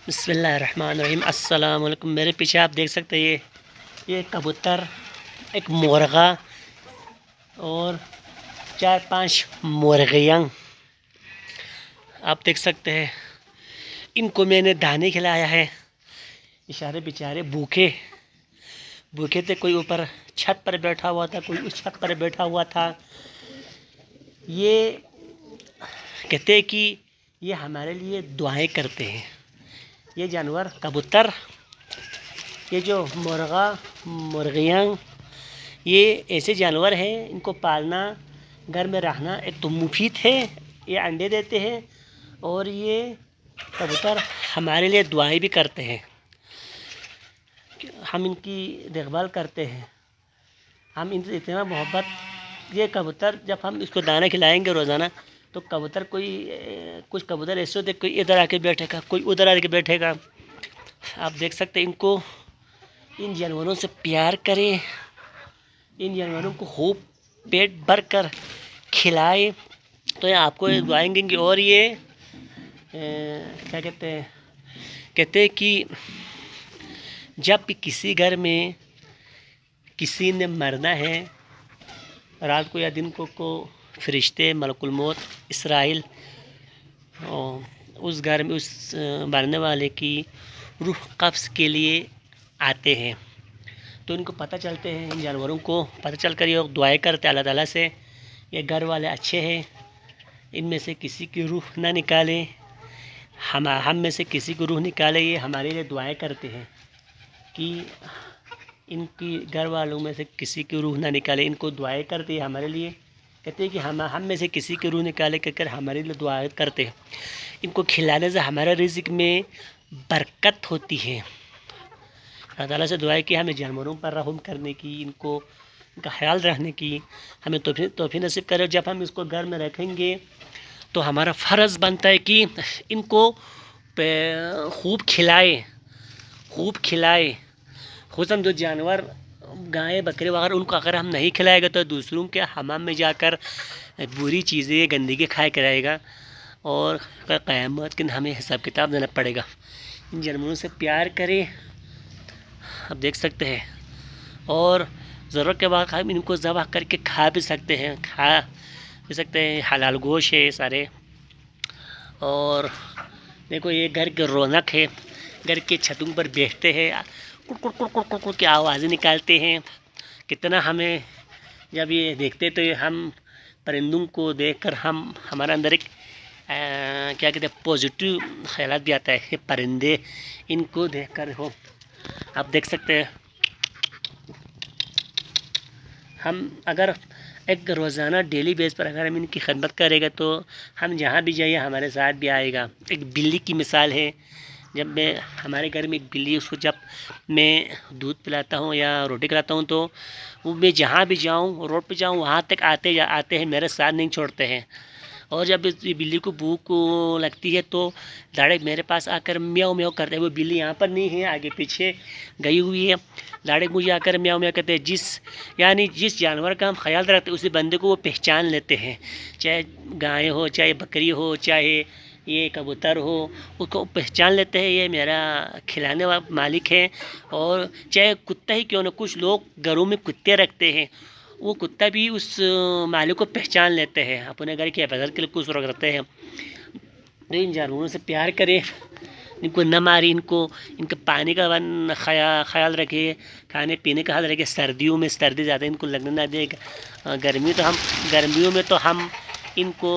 بسم اللہ الرحمن الرحیم۔ السلام علیکم۔ میرے پیچھے آپ دیکھ سکتے ہیں یہ کبوتر، ایک مرغا اور 4-5 مرغیاں آپ دیکھ سکتے ہیں۔ ان کو میں نے دانے کھلایا ہے، اشارے بیچارے بھوکے تھے۔ کوئی اوپر چھت پر بیٹھا ہوا تھا، کوئی اس چھت پر بیٹھا ہوا تھا۔ یہ کہتے ہیں کہ یہ ہمارے لیے دعائیں کرتے ہیں۔ یہ جانور کبوتر، یہ جو مرغیاں، یہ ایسے جانور ہیں، ان کو پالنا، گھر میں رہنا ایک تو مفید ہے۔ یہ انڈے دیتے ہیں اور یہ کبوتر ہمارے لیے دعائیں بھی کرتے ہیں۔ ہم ان کی دیکھ بھال کرتے ہیں، ہم ان سے اتنا محبت۔ یہ کبوتر جب ہم اس کو دانہ کھلائیں گے روزانہ تو کبوتر کچھ کبوتر ایسے ہوتے، کوئی ادھر آ کے بیٹھے گا، کوئی ادھر آ کے بیٹھے گا۔ آپ دیکھ سکتے ہیں ان جانوروں سے پیار کریں، ان جانوروں کو خوب پیٹ بھر کر کھلائیں تو یہ آپ کو دعائیں گیں گے۔ اور یہ کیا کہتے ہیں کہ جب بھی کسی گھر میں کسی نے مرنا ہے، رات کو یا دن کو فرشتے ملک الموت اسرائیل اس گھر میں اس مرنے والے کی روح قبض کے لیے آتے ہیں، تو ان کو پتہ چلتے ہیں، ان جانوروں کو پتہ چل کر یہ دعائیں کرتے اللہ تعالیٰ سے، یہ گھر والے اچھے ہیں، ان میں سے کسی کی روح نہ نکالیں، ہم میں سے کسی کی روح نکالے۔ یہ ہمارے لیے دعائیں کرتے ہیں کہ ان کی گھر والوں میں سے کسی کی روح نہ نکالے، ان کو دعائیں کرتے ہیں ہمارے لیے، کہتے ہیں کہ ہم میں سے کسی کی روح نکالے کر ہمارے لیے دعائیں کرتے ہیں۔ ان کو کھلانے سے ہمارے رزق میں برکت ہوتی ہے۔ اللہ تعالیٰ سے دعا ہے کہ ہمیں جانوروں پر رحم کرنے کی، ان کا خیال رکھنے کی ہمیں توفیق نصیب کرے۔ جب ہم اس کو گھر میں رکھیں گے تو ہمارا فرض بنتا ہے کہ ان کو خوب کھلائے، خصوصاً جو جانور گائے بکرے وغیرہ، ان کو اگر ہم نہیں کھلائے گا تو دوسروں کے حمام میں جا کر بری چیزیں گندگی کھائے کرائے گا، اور قیامت کے ہمیں حساب کتاب دینا پڑے گا۔ ان جانوروں سے پیار کریں، آپ دیکھ سکتے ہیں، اور ضرورت کے بعد ہم ان کو ذبح کر کے کھا بھی سکتے ہیں، حلال گوشت ہے سارے۔ اور دیکھو یہ گھر کی رونق ہے، گھر کے چھتوں پر بیٹھتے ہیں، کڑ کی آوازیں نکالتے ہیں۔ کتنا ہمیں جب یہ دیکھتے تو ہم پرندوں کو دیکھ کر ہمارا اندر ایک کیا کہتے ہیں پازیٹیو خیالات بھی آتا ہے۔ یہ پرندے ان کو دیکھ کر آپ دیکھ سکتے ہیں، ہم اگر ایک روزانہ ڈیلی بیس پر اگر ہم ان کی خدمت کرے گا تو ہم جہاں بھی جائیں ہمارے ساتھ بھی آئے گا۔ ایک بلی کی مثال ہے، جب ہمارے گھر میں ایک بلی، اس کو جب میں دودھ پلاتا ہوں یا روٹی کھلاتا ہوں تو وہ میں جہاں بھی جاؤں، روڈ پہ جاؤں، وہاں تک آتے ہیں، میرے ساتھ نہیں چھوڑتے ہیں۔ اور جب اس بلی کو بھوک لگتی ہے تو ڈائریکٹ میرے پاس آ کر میاؤ میاؤ کرتے ہیں۔ وہ بلی یہاں پر نہیں ہے، آگے پیچھے گئی ہوئی ہے، ڈائریکٹ مجھے آ کر میاؤ میاؤ کرتے ہیں۔ جس جانور کا ہم خیال رکھتے ہیں اسی بندے کو وہ پہچان لیتے ہیں، چاہے گائے ہو، چاہے بکری ہو، چاہے یہ کبوتر ہو، اس کو پہچان لیتے ہیں یہ میرا کھلانے والا مالک ہے۔ اور چاہے کتا ہی کیوں نہ، کچھ لوگ گھروں میں کتے رکھتے ہیں، وہ کتا بھی اس مالک کو پہچان لیتے ہیں، اپنے گھر کی حفاظت کے لیے کچھ لوگ رکھتے ہیں۔ ان جانوروں سے پیار کرے، ان کو نہ ماری، ان کے پانی کا خیال رکھے، کھانے پینے کا خیال رکھے۔ سردیوں میں سردی زیادہ ان کو لگنے نہ دے، گرمیوں میں تو ہم ان کو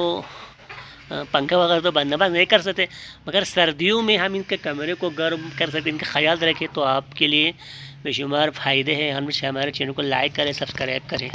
پنکھا وغیرہ تو بندوبست نہیں کر سکتے، مگر سردیوں میں ہم ان کے کمرے کو گرم کر سکتے، ان کا خیال رکھے تو آپ کے لیے بے شمار فائدے ہیں۔ ہمیشہ ہمارے چینل کو لائک کریں، سبسکرائب کریں۔